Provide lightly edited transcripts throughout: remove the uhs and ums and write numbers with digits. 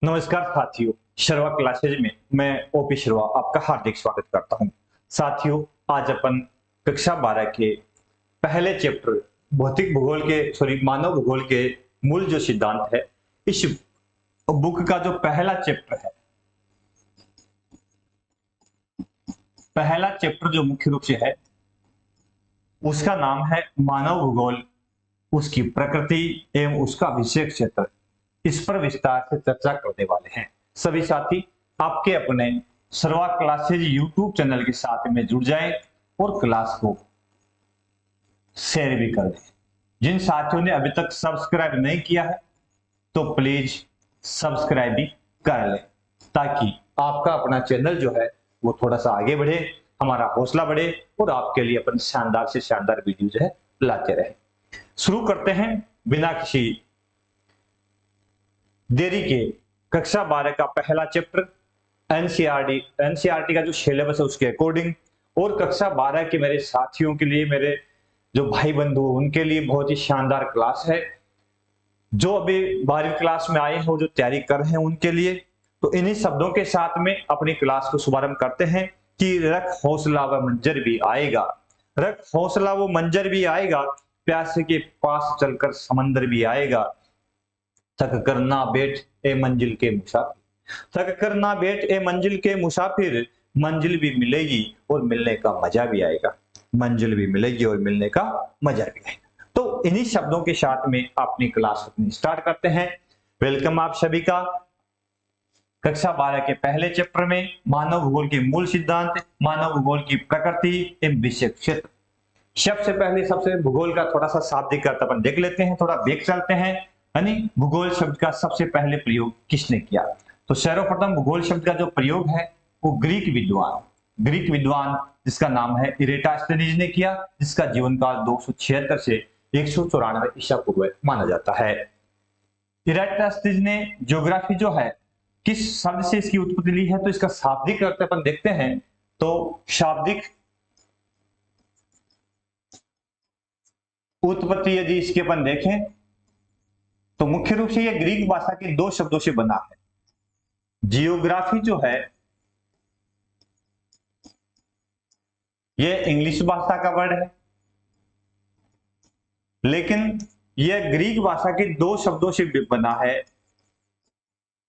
नमस्कार साथियों, शर्वा क्लासेज में मैं ओपी शर्वा आपका हार्दिक स्वागत करता हूं। साथियों, आज अपन कक्षा 12 के पहले चैप्टर भौतिक भूगोल के मानव भूगोल के मूल जो सिद्धांत है, इस बुक का जो पहला चैप्टर है, पहला चैप्टर जो मुख्य रूप से है उसका नाम है मानव भूगोल, उसकी प्रकृति एवं उसका विषय क्षेत्र। इस पर विस्तार से चर्चा करने वाले हैं। सभी साथी आपके अपने सर्वा क्लासेज यूट्यूब चैनल के साथ में जुड़ जाएं और क्लास को शेयर भी कर दें। जिन साथियों ने अभी तक सब्सक्राइब नहीं किया है तो प्लीज सब्सक्राइब भी कर लें, ताकि आपका अपना चैनल जो है वो थोड़ा सा आगे बढ़े, हमारा हौसला बढ़े और आपके लिए अपन शानदार से शानदार वीडियो जो है लाते रहे। शुरू करते हैं बिना किसी देरी के कक्षा 12 का पहला चैप्टर एनसीईआरटी का जो सिलेबस है उसके अकॉर्डिंग, और कक्षा 12 के मेरे साथियों के लिए, मेरे जो भाई बंधु उनके लिए बहुत ही शानदार क्लास है। जो अभी 12वीं क्लास में आए हैं और जो तैयारी कर रहे हैं उनके लिए, तो इन्हीं शब्दों के साथ में अपनी क्लास को शुभारंभ करते हैं कि रख हौसला व मंजर भी आएगा, रख हौसला वो मंजर भी आएगा, प्यासे के पास चलकर समंदर भी आएगा, थक कर ना बैठ ए मंजिल के मुसाफिर, थक कर ना बैठ ए मंजिल के मुसाफिर, मंजिल भी मिलेगी और मिलने का मजा भी आएगा, मंजिल भी मिलेगी और मिलने का मजा भी आएगा। तो इन्हीं शब्दों के साथ में अपनी क्लास अपनी स्टार्ट करते हैं। वेलकम आप सभी का कक्षा 12 के पहले चैप्टर में मानव भूगोल के मूल सिद्धांत, मानव भूगोल की प्रकृति एवं विषय क्षेत्र। सबसे भूगोल का थोड़ा सा शाब्दिक अर्थ अपन देख लेते हैं, थोड़ा देख चलते हैं। यानी भूगोल शब्द का सबसे पहले प्रयोग किसने किया? तो सर्वप्रथम भूगोल शब्द का जो प्रयोग है वो ग्रीक विद्वान जिसका नाम है इरेटास्थनीज ने किया, जिसका जीवन काल 276 से 194 ईसा पूर्व माना जाता है। इरेटास्थनीज ने ज्योग्राफी जो है किस शब्द से इसकी उत्पत्ति ली है, तो इसका शाब्दिक अर्थ अपन देखते हैं। तो शाब्दिक उत्पत्ति यदि इसकी अपन देखें तो मुख्य रूप से यह ग्रीक भाषा के दो शब्दों से बना है। जियोग्राफी जो है यह इंग्लिश भाषा का वर्ड है, लेकिन यह ग्रीक भाषा के दो शब्दों से बना है।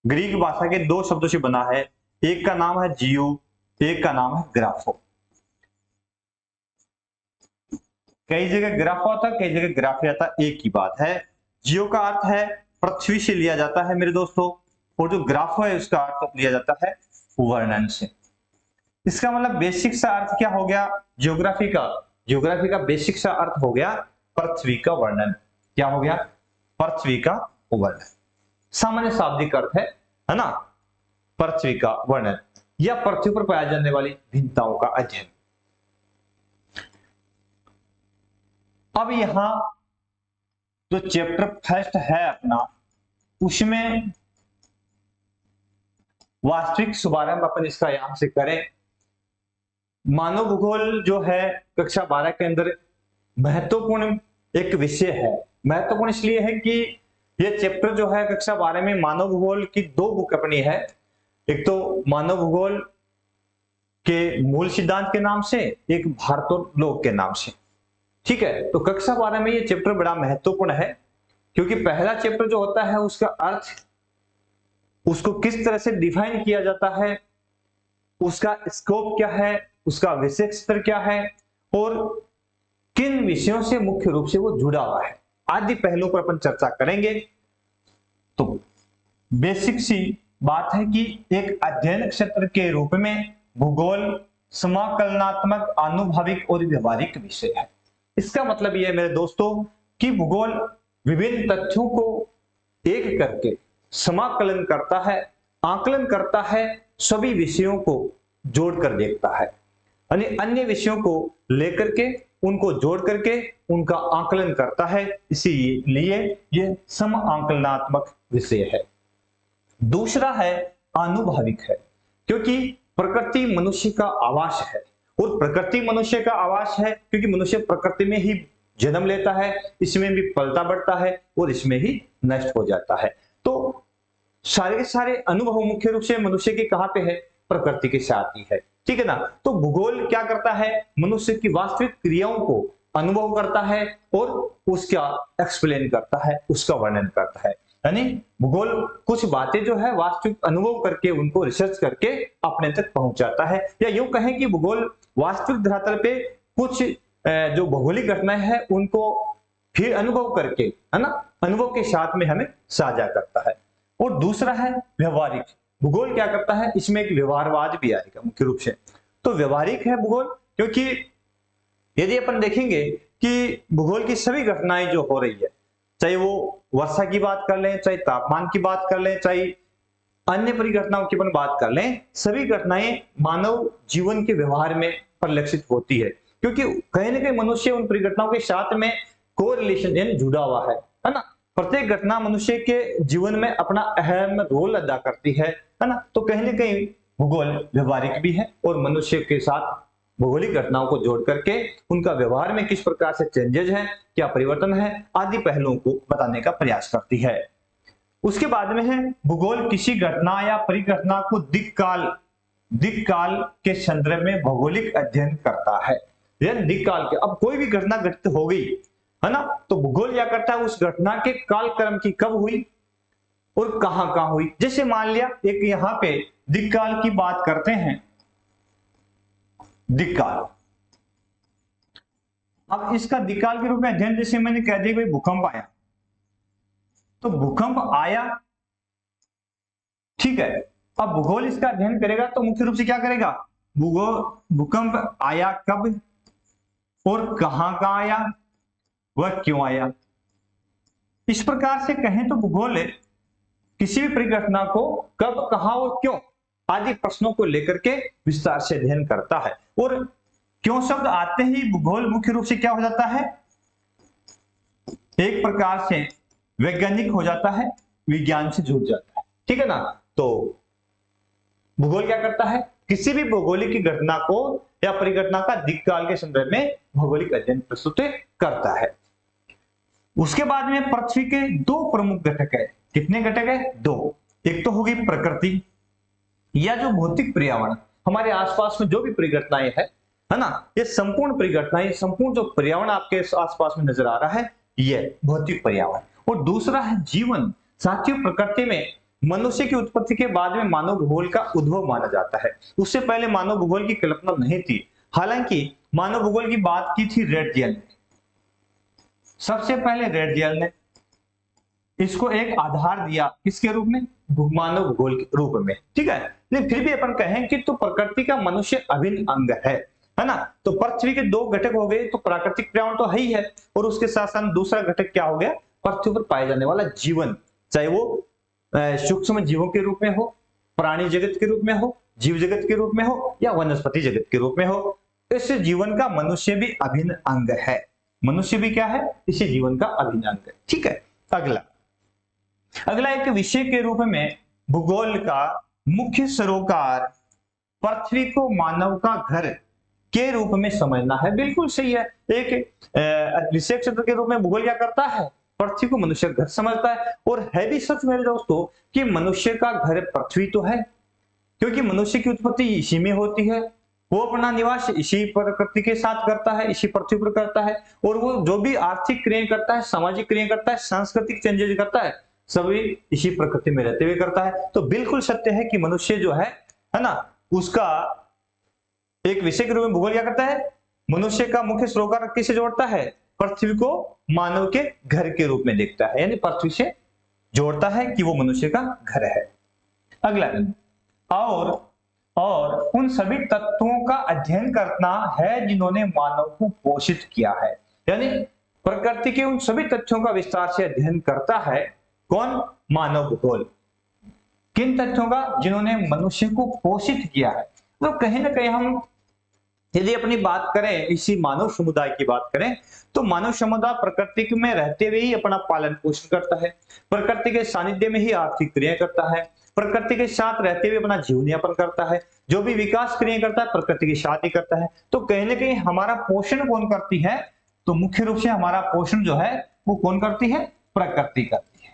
ग्रीक भाषा के दो शब्दों से बना है, एक का नाम है जियो, एक का नाम है ग्राफो। कई जगह ग्राफो आता, कई जगह ग्राफी आता, एक ही बात है। जियो का अर्थ है पृथ्वी से लिया जाता है मेरे दोस्तों, और जो ग्राफो है उसका अर्थ लिया जाता है वर्णन से। इसका मतलब बेसिक सा अर्थ क्या हो गया ज्योग्राफी का बेसिक सा अर्थ हो गया पृथ्वी का वर्णन। क्या हो गया? पृथ्वी का वर्णन। सामान्य शाब्दिक अर्थ है ना, पृथ्वी का वर्णन या पृथ्वी पर पाई जाने वाली भिन्नताओं का अध्ययन। अब यहां जो चैप्टर फर्स्ट है अपना, उसमें वास्तविक शुभारंभ अपन इसका यहां से करें। मानव भूगोल जो है कक्षा 12 के अंदर महत्वपूर्ण एक विषय है। महत्वपूर्ण इसलिए है कि यह चैप्टर जो है कक्षा 12 में मानव भूगोल की दो बुक अपनी है। एक तो मानव भूगोल के मूल सिद्धांत के नाम से, एक भारतोलोक के नाम से। ठीक है, तो कक्षा 12 में ये चैप्टर बड़ा महत्वपूर्ण है, क्योंकि पहला चैप्टर जो होता है उसका अर्थ, उसको किस तरह से डिफाइन किया जाता है, उसका स्कोप क्या है, उसका विषय क्षेत्र क्या है, और किन विषयों से मुख्य रूप से वो जुड़ा हुआ है, आदि पहलुओं पर अपन चर्चा करेंगे। तो बेसिक सी बात है कि एक अध्ययन क्षेत्र के रूप में भूगोल समाकलनात्मक, आनुभविक और व्यवहारिक विषय है। इसका मतलब यह है मेरे दोस्तों कि भूगोल विभिन्न तथ्यों को एक करके समाकलन करता है, आकलन करता है, सभी विषयों को जोड़कर देखता है, यानी अन्य विषयों को लेकर के उनको जोड़ करके उनका आकलन करता है। इसीलिए यह सम आकलनात्मक विषय है। दूसरा है आनुभविक है, क्योंकि प्रकृति मनुष्य का आवास है, और प्रकृति मनुष्य का आवास है क्योंकि मनुष्य प्रकृति में ही जन्म लेता है, इसमें भी पलता बढ़ता है और इसमें ही नष्ट हो जाता है। तो सारे सारे अनुभव मुख्य रूप से मनुष्य के कहां पे है, प्रकृति के साथ ही है, ठीक है ना। तो भूगोल क्या करता है, मनुष्य की वास्तविक क्रियाओं को अनुभव करता है और उसका एक्सप्लेन करता है, उसका वर्णन करता है। यानी भूगोल कुछ बातें जो है वास्तविक अनुभव करके उनको रिसर्च करके अपने तक पहुंचाता है, या यूं कहें कि भूगोल वास्तविक धरातल पे कुछ जो भौगोलिक घटनाएं हैं उनको फिर अनुभव करके, है ना, अनुभव के साथ में हमें साझा करता है। और दूसरा है व्यवहारिक। भूगोल क्या करता है, इसमें एक व्यवहारवाद भी आएगा मुख्य रूप से। तो व्यवहारिक है भूगोल, क्योंकि यदि अपन देखेंगे कि भूगोल की सभी घटनाएं जो हो रही है, चाहे वो वर्षा की बात कर लें, चाहे तापमान की बात कर लें, चाहे अन्य परिघटनाओं की अपन बात कर लें, सभी घटनाएं मानव जीवन के व्यवहार में परिलक्षित होती है, क्योंकि कहीं ना कहीं मनुष्य उन परिघटनाओं के साथ में कोरिलेशन यानी जुड़ा हुआ है ना। प्रत्येक घटना मनुष्य के जीवन में अपना अहम रोल अदा करती है ना। तो कहीं ना कहीं भूगोल व्यवहारिक भी है और मनुष्य के साथ भौगोलिक घटनाओं को जोड़ करके उनका व्यवहार में किस प्रकार से चेंजेज है, क्या परिवर्तन है, आदि पहलुओं को बताने का प्रयास करती है। उसके बाद में है भूगोल किसी घटना या परिघटना को दिक्काल के संदर्भ में भौगोलिक अध्ययन करता है। दिक्काल के, अब कोई भी घटना घटित हो गई है ना, तो भूगोल क्या करता है, उस घटना के कालक्रम की कब हुई और कहां हुई। जैसे मान लिया एक यहां पे दिक्काल की बात करते हैं, दिक्काल। अब इसका दिक्काल के रूप में अध्ययन, जैसे मैंने कह दिया भाई भूकंप आया, तो भूकंप आया, ठीक है। अब भूगोल इसका अध्ययन करेगा तो मुख्य रूप से क्या करेगा, भूकंप आया कब और कहां आया, वह क्यों आया। इस प्रकार से कहें तो भूगोल किसी भी परिघटना को कब, कहां और क्यों आदि प्रश्नों को लेकर के विस्तार से अध्ययन करता है। और क्यों शब्द आते ही भूगोल मुख्य रूप से क्या हो जाता है, एक प्रकार से वैज्ञानिक हो जाता है, विज्ञान से जुड़ जाता है, ठीक है ना। तो भूगोल क्या करता है, किसी भी भौगोलिक घटना को या परिघटना का दिक्काल के संदर्भ में भौगोलिक अध्ययन प्रस्तुत करता है। उसके बाद में पृथ्वी के दो प्रमुख घटक है। कितने घटक है, दो। एक तो होगी प्रकृति या जो भौतिक पर्यावरण, हमारे आसपास में जो भी परिघटनाएं है ना, ये संपूर्ण परिघटनाएं, संपूर्ण जो पर्यावरण आपके आसपास में नजर आ रहा है, ये भौतिक पर्यावरण। और दूसरा है जीवन। साथियों, प्रकृति में मनुष्य की उत्पत्ति के बाद में मानव भूगोल का उद्भव माना जाता है। उससे पहले मानव भूगोल की कल्पना नहीं थी। हालांकि मानव भूगोल की बात की थी रेडजियल ने, सबसे पहले रेडजियल ने इसको एक आधार दिया, किसके रूप में, मानव भूगोल के रूप में, ठीक है। लेकिन फिर भी अपन कहें कि तो प्रकृति का मनुष्य अभिन्न अंग है ना। तो पृथ्वी के दो घटक हो गए, तो प्राकृतिक पर्यावरण तो है ही है, और उसके साथ साथ दूसरा घटक क्या हो गया, पृथ्वी पर पाए जाने वाला जीवन, चाहे वो सूक्ष्म जीवों के रूप में हो, प्राणी जगत के रूप में हो, जीव जगत के रूप में हो, या वनस्पति जगत के रूप में हो। इस जीवन का मनुष्य भी अभिन्न अंग है। मनुष्य भी क्या है, इसी जीवन का अभिन्न अंग है, ठीक है। अगला एक विषय के रूप में भूगोल का मुख्य सरोकार पृथ्वी को मानव का घर के रूप में समझना है। बिल्कुल सही है। एक विषय क्षेत्र के रूप में भूगोल क्या करता है, पृथ्वी को मनुष्य घर समझता है। और है भी सच मेरे दोस्तों कि मनुष्य का घर पृथ्वी तो है, क्योंकि मनुष्य की उत्पत्ति इसी में होती है, वो अपना निवास इसी प्रकृति के साथ करता है, इसी पृथ्वी पर करता है, और वो जो भी आर्थिक क्रियाएं करता है, सामाजिक क्रियाएं करता है, सांस्कृतिक चेंजेस करता है, सभी इसी प्रकृति में रहते हुए करता है। तो बिल्कुल सत्य है कि मनुष्य जो है ना, उसका एक विषय के रूप में भूगोल क्या करता है, मनुष्य का मुख्य सरोकार किससे जोड़ता है, पृथ्वी को मानव के घर के रूप में देखता है, यानी पृथ्वी से जोड़ता है कि वो मनुष्य का घर है। अगला, और उन सभी तत्वों का अध्ययन करना है जिन्होंने मानव को पोषित किया है। यानी प्रकृति के उन सभी तथ्यों का विस्तार से अध्ययन करता है कौन, मानव भूगोल। किन तथ्यों का, जिन्होंने मनुष्य को पोषित किया है। तो कहीं ना कहीं हम यदि अपनी बात करें, इसी मानव समुदाय की बात करें, तो मानव समुदाय प्रकृति में रहते हुए ही अपना पालन पोषण करता है, प्रकृति के सानिध्य में ही आर्थिक क्रियाएं करता है, प्रकृति के साथ रहते हुए अपना जीवन यापन करता है, जो भी विकास क्रियाएं करता है प्रकृति के साथ ही करता है। तो कहीं ना कहीं हमारा पोषण कौन करती है, तो मुख्य रूप से हमारा पोषण जो है वो कौन करती है, प्रकृति करती है।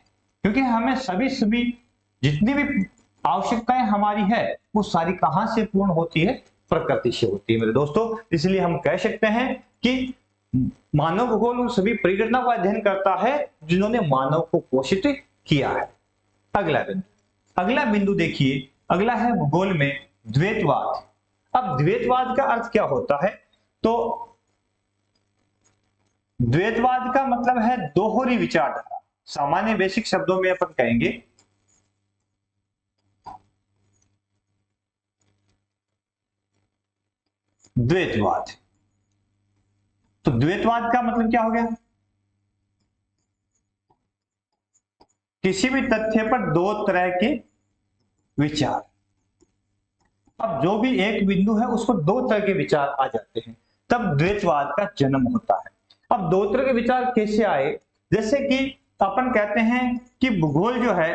क्योंकि हमें सभी जितनी भी आवश्यकताएं हमारी है वो सारी कहां से पूर्ण होती है? प्रकृति से होती है मेरे दोस्तों। इसलिए हम कह सकते हैं कि मानव भूगोल उन सभी परिघटनाओं का अध्ययन करता है जिन्होंने मानव को पोषित किया है। अगला बिंदु देखिए, अगला है भूगोल में द्वैतवाद। अब द्वैतवाद का अर्थ क्या होता है? तो द्वैतवाद का मतलब है दोहरी विचारधारा। सामान्य बेसिक शब्दों में अपन कहेंगे द्वैतवाद। तो द्वैतवाद का मतलब क्या हो गया? किसी भी तथ्य पर दो तरह के विचार। अब जो भी एक बिंदु है उसको दो तरह के विचार आ जाते हैं, तब द्वैतवाद का जन्म होता है। अब दो तरह के विचार कैसे आए? जैसे कि अपन कहते हैं कि भूगोल जो है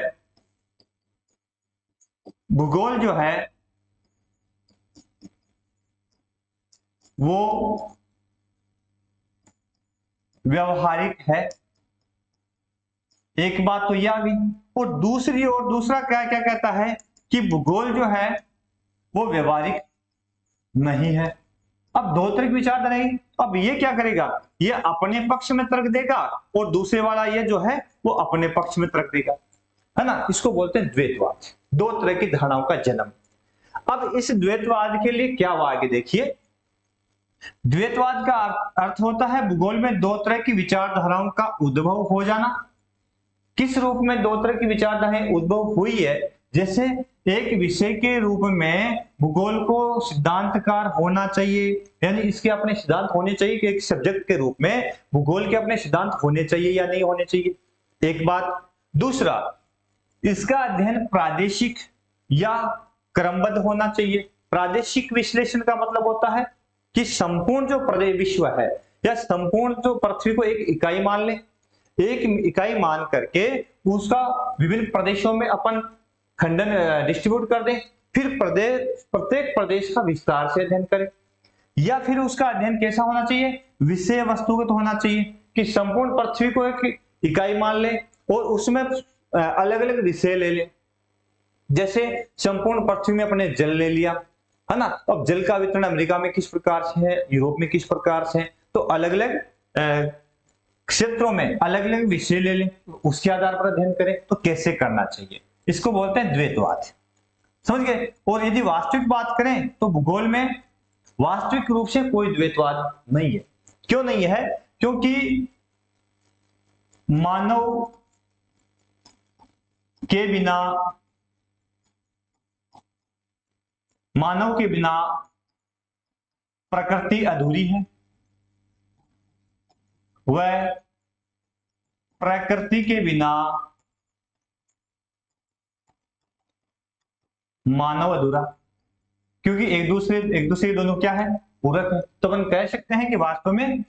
वो व्यवहारिक है, एक बात तो यह आ गई। और दूसरा क्या क्या कहता है कि भूगोल जो है वो व्यवहारिक नहीं है। अब दो तरह की विचारधारा है। अब ये क्या करेगा? ये अपने पक्ष में तर्क देगा और दूसरे वाला ये जो है वो अपने पक्ष में तर्क देगा, है ना। इसको बोलते हैं द्वैतवाद। दो तरह की धारणाओं का जन्म। अब इस द्वैतवाद के लिए क्या हुआ आगे देखिए। द्वैतवाद का अर्थ होता है भूगोल में दो तरह की विचारधाराओं का उद्भव हो जाना। किस रूप में दो तरह की विचारधाराएं उद्भव हुई है? जैसे एक विषय के रूप में भूगोल को सिद्धांतकार होना चाहिए, यानी इसके अपने सिद्धांत होने चाहिए कि एक सब्जेक्ट के रूप में भूगोल के अपने सिद्धांत होने चाहिए या नहीं होने चाहिए, एक बात। दूसरा, इसका अध्ययन प्रादेशिक या क्रमबद्ध होना चाहिए। प्रादेशिक विश्लेषण का मतलब होता है कि संपूर्ण जो प्रदेश विश्व है या संपूर्ण जो पृथ्वी को एक इकाई मान ले, एक इकाई मान करके उसका विभिन्न प्रदेशों में अपन खंडन डिस्ट्रीब्यूट कर दें, फिर प्रत्येक प्रदेश का विस्तार से अध्ययन करें। या फिर उसका अध्ययन कैसा होना चाहिए? विषय वस्तुगत होना चाहिए कि संपूर्ण पृथ्वी को एक इकाई मान ले और उसमें अलग अलग विषय ले ले। जैसे संपूर्ण पृथ्वी में अपने जल ले लिया, है ना। अब जल का वितरण अमेरिका में किस प्रकार से है, यूरोप में किस प्रकार से है, तो अलग अलग क्षेत्रों में अलग अलग विषय ले लें, उसके आधार पर अध्ययन करें तो कैसे करना चाहिए। इसको बोलते हैं द्वैतवाद, समझ गए। और यदि वास्तविक बात करें तो भूगोल में वास्तविक रूप से कोई द्वैतवाद नहीं है। क्यों नहीं है? क्योंकि मानव के बिना प्रकृति अधूरी है, वह प्रकृति के बिना मानव अधूरा, क्योंकि एक दूसरे दोनों क्या है? पूरक है। तो अपन कह सकते हैं कि वास्तव में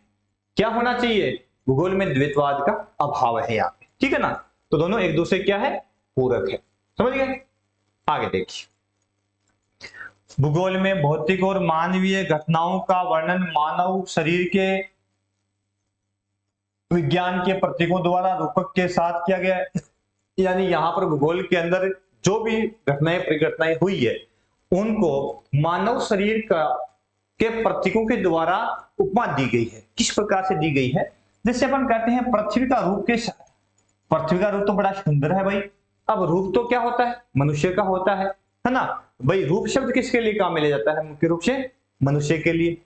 क्या होना चाहिए? भूगोल में द्वैतवाद का अभाव है यहाँ पे, ठीक है ना। तो दोनों एक दूसरे क्या है? पूरक है, समझ गए। आगे देखिए, भूगोल में भौतिक और मानवीय घटनाओं का वर्णन मानव शरीर के विज्ञान के प्रतीकों द्वारा रूपक के साथ किया गया है। यानी यहां पर भूगोल के अंदर जो भी घटनाएं परिघटनाएं हुई है उनको मानव शरीर के प्रतीकों के द्वारा उपमा दी गई है। किस प्रकार से दी गई है? जैसे अपन कहते हैं पृथ्वी का रूप कैसा है? पृथ्वी का रूप तो बड़ा सुंदर है भाई। अब रूप तो क्या होता है? मनुष्य का होता है ना भाई। रूप शब्द किसके लिए काम में लिया जाता है? मुख्य रूप से मनुष्य के लिए।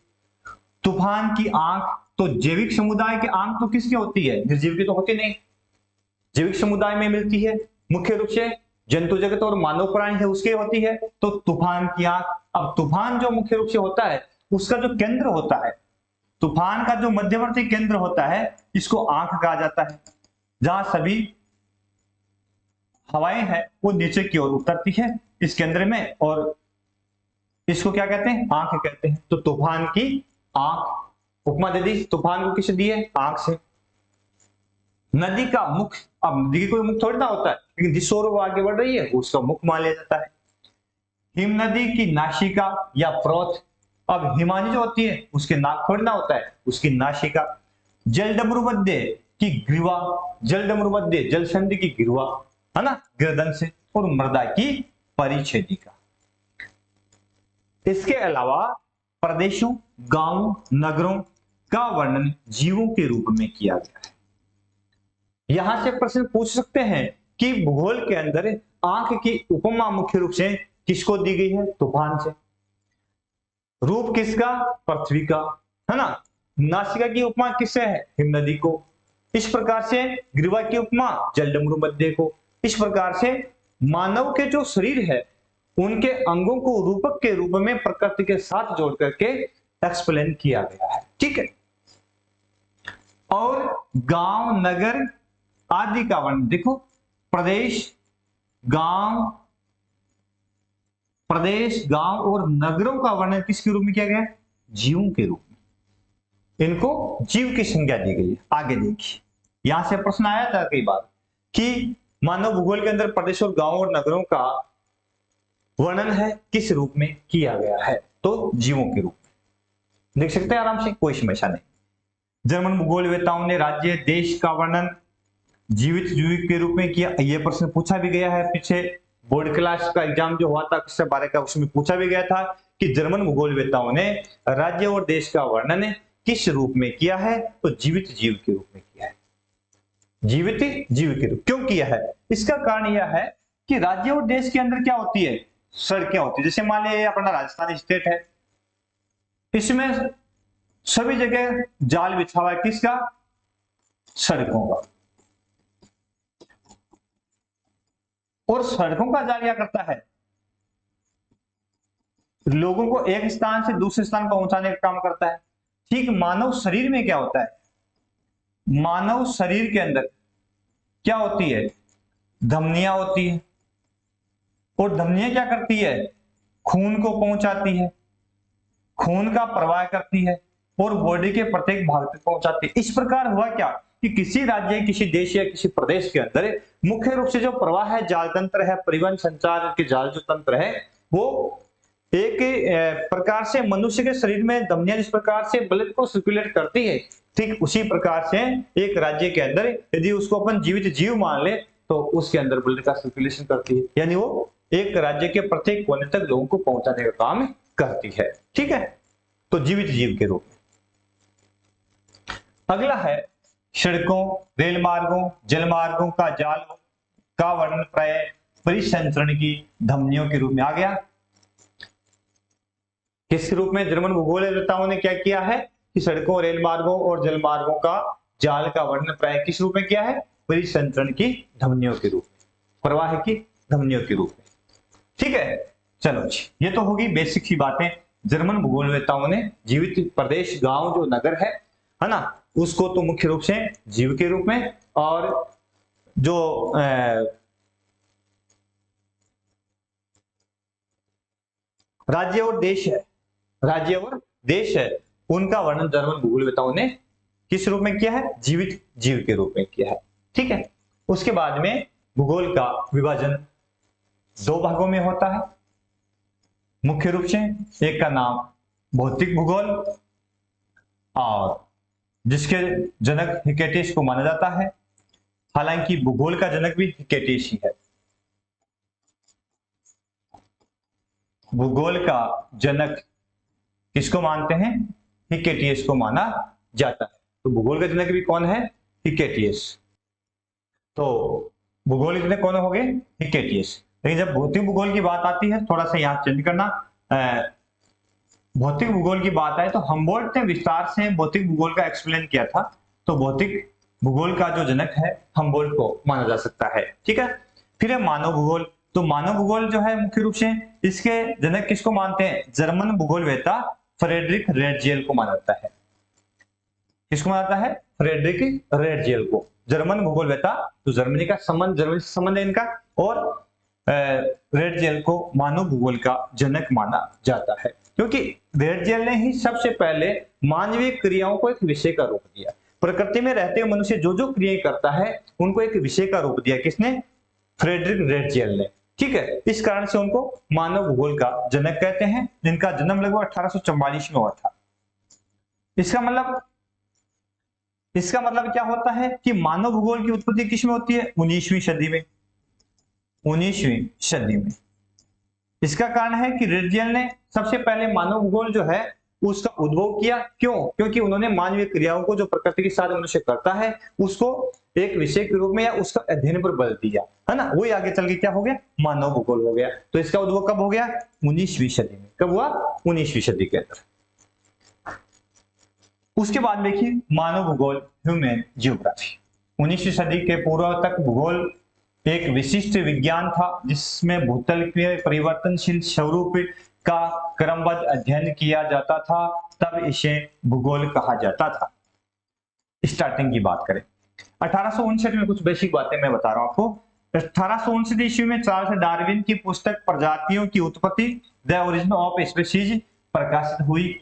तूफान की आंख, तो जैविक समुदाय की आंख तो किसकी होती है? निर्जीव की तो होती नहीं, जैविक समुदाय में मिलती है। मुख्य रूप से जंतु जगत और मानव प्राणी है उसके होती है। तो तूफान की आंख। अब तूफान जो मुख्य रूप से होता है उसका जो केंद्र होता है, तूफान का जो मध्यवर्ती केंद्र होता है, इसको आंख कहा जाता है। जहां सभी हवाएं हैं वो नीचे की ओर उतरती है इस केंद्र में, और इसको क्या कहते हैं? आंख कहते हैं। तो तूफान की आंख उपमा दे दी। तूफान को किससे दी है? आंख से। नदी का मुख, अब नदी की कोई मुख थोड़ी ना होता है, लेकिन जिस ओर वो आगे बढ़ रही है उसका मुख मान लिया जाता है। हिम नदी की नासिका या प्रोथ, अब हिमानी जो होती है उसके नाक थोड़ी ना होता है, उसकी नासिका। जलडमरुबद्दे की ग्रीवा, जलडमरुबद्दे जल संधि की गिरवा, है ना, गर्दन से। और मृदा की परिच्छेदिका। इसके अलावा प्रदेशों, गांवों, नगरों का वर्णन जीवों के रूप में किया गया है। यहां से प्रश्न पूछ सकते हैं कि भूगोल के अंदर आंख की उपमा मुख्य रूप से किसको दी गई है? तूफान से। रूप किसका? पृथ्वी का, है ना। नासिका की उपमा किससे है? हिमनदी को। इस प्रकार से ग्रीवा की उपमा जलडमरू मध्य को। इस प्रकार से मानव के जो शरीर है उनके अंगों को रूपक के रूप में प्रकृति के साथ जोड़ करके एक्सप्लेन किया गया है। ठीक है। और गांव, नगर आदि का वर्णन देखो, प्रदेश, गांव और नगरों का वर्णन किसके रूप में किया गया? जीवों के रूप में। इनको जीव की संज्ञा दी गई है। आगे देखिए, यहां से प्रश्न आया था कई बार कि मानव भूगोल के अंदर प्रदेशों, गांवों और नगरों का वर्णन है किस रूप में किया गया है? तो जीवों के रूप में। देख सकते हैं आराम से, कोई समस्या नहीं। जर्मन भूगोलवेताओं ने राज्य, देश का वर्णन जीवित जीव के रूप में किया। यह प्रश्न पूछा भी गया है, पीछे बोर्ड क्लास का एग्जाम जो हुआ था कक्षा 12 का, उसमें पूछा भी गया था कि जर्मन भूगोलवेताओं ने राज्य और देश का वर्णन किस रूप में किया है? तो जीवित जीव के रूप में किया है। जीवित जीव के रूप क्यों किया है? इसका कारण यह है कि राज्य और देश के अंदर क्या होती है? सड़कें होती है। जैसे मान लीजिए अपना राजस्थान स्टेट है, इसमें सभी जगह जाल बिछा हुआ है, किसका? सड़कों का। और सड़कों का जाल क्या करता है? लोगों को एक स्थान से दूसरे स्थान पर पहुंचाने का काम करता है। ठीक मानव शरीर में क्या होता है? मानव शरीर के अंदर क्या होती है? धमनियां होती है। और धमनियां क्या करती है? खून को पहुंचाती है, खून का प्रवाह करती है और बॉडी के प्रत्येक भाग तक पहुंचाती है। इस प्रकार हुआ क्या कि किसी राज्य, किसी देश या किसी प्रदेश के अंदर मुख्य रूप से जो प्रवाह है, जाल तंत्र है, परिवहन संचार के जाल जो तंत्र है, वो एक प्रकार से मनुष्य के शरीर में धमनियां जिस प्रकार से ब्लड को सर्कुलेट करती है, ठीक उसी प्रकार से एक राज्य के अंदर यदि उसको अपन जीवित जीव मान ले तो उसके अंदर ब्लड का सर्कुलेशन करती है, यानी वो एक राज्य के प्रत्येक कोने तक लोगों को पहुंचाने का काम करती है। ठीक है, तो जीवित जीव के रूप में। अगला है सड़कों, रेल मार्गों, जल मार्गों का जाल का वर्णन प्राय परिसंचरण की धमनियों के रूप में आ गया। किस रूप में? जर्मन भूगोलवेताओं ने क्या किया है कि सड़कों, रेल मार्गों और जल मार्गों का जाल का वर्णन प्राय किस रूप में किया है? परिसंचरण की धमनियों के रूप में, प्रवाह की धमनियों के रूप में। ठीक है, चलो जी, ये तो होगी बेसिक सी बातें। जर्मन भूगोलवेताओं ने जीवित प्रदेश, गांव जो नगर है ना, उसको तो मुख्य रूप से जीव के रूप में, और जो राज्य और देश है, राज्य और देश है, उनका वर्णन जर्मन भूगोलवेताओं ने किस रूप में किया है? जीवित जीव के रूप में किया है। ठीक है, उसके बाद में भूगोल का विभाजन दो भागों में होता है मुख्य रूप से। एक का नाम भौतिक भूगोल, और जिसके जनक हिकेटियस को माना जाता है। हालांकि भूगोल का जनक भी हिकेटियस ही है। भूगोल का जनक किसको मानते हैं? हिकेटियस को माना जाता है। तो भूगोल का जनक भी कौन है? हिकेटियस। तो भूगोल के जनक कौन हो गए? हिकेटियस। लेकिन जब भौतिक भूगोल की बात आती है, थोड़ा सा यहां चेंज करना, भौतिक भूगोल की बात आए तो हम्बोल्ट ने विस्तार से भौतिक भूगोल का एक्सप्लेन किया था। तो भौतिक भूगोल का जो जनक है हम्बोल्ट को माना जा सकता है। ठीक है, फिर है मानव भूगोल। तो मानव भूगोल जो है मुख्य रूप से इसके जनक किसको मानते हैं? जर्मन भूगोलवेता फ्रेडरिक रेडजियल को माना जाता है। किसको माना जाता है? फ्रेडरिक रेडजियल को। जर्मन भूगोलवेता, तो जर्मनी का संबंध, जर्मनी से संबंध है इनका, और रेडजियल को मानव भूगोल का जनक माना जाता है, क्योंकि रेडजियल ने ही सबसे पहले मानवीय क्रियाओं को एक विषय का रूप दिया। प्रकृति में रहते हुए मनुष्य जो जो क्रियाएं करता है उनको एक विषय का रूप दिया। किसने? फ्रेडरिक रेडजियल ने। ठीक है, इस कारण से उनको मानव भूगोल का जनक कहते हैं, जिनका जन्म लगभग 1844 में हुआ था। इसका मतलब क्या होता है कि मानव भूगोल की उत्पत्ति किस में होती है? 19वीं सदी में। 19वीं सदी में। इसका कारण है कि रेडजेल ने सबसे पहले मानव भूगोल जो है उसका उद्भव किया। क्यों? क्योंकि उन्होंने मानवीय क्रियाओं को जो प्रकृति के साथ मनुष्य करता है उसको एक विषय के रूप में या उसका अध्ययन पर बल दिया, है ना, वही आगे चल के क्या हो गया, मानव भूगोल हो गया। तो इसका उद्भव कब हो गया? 19वीं सदी में। कब हुआ? 19वीं सदी के अंदर। उसके बाद देखिए मानव भूगोल, ह्यूमन जियोग्राफी। 19वीं सदी के पूर्व तक भूगोल एक विशिष्ट विज्ञान था जिसमें भूतल के परिवर्तनशील स्वरूप का क्रमबद्ध अध्ययन किया जाता था, तब इसे भूगोल कहा जाता था। स्टार्टिंग की बात करें 1859 में, कुछ बेसिक बातें मैं बता रहा हूं आपको। 1859 ईस्वी में चार्ल्स डार्विन की पुस्तक प्रजातियों की उत्पत्ति, द ओरिजिन ऑफ स्पीशीज प्रकाशित हुई,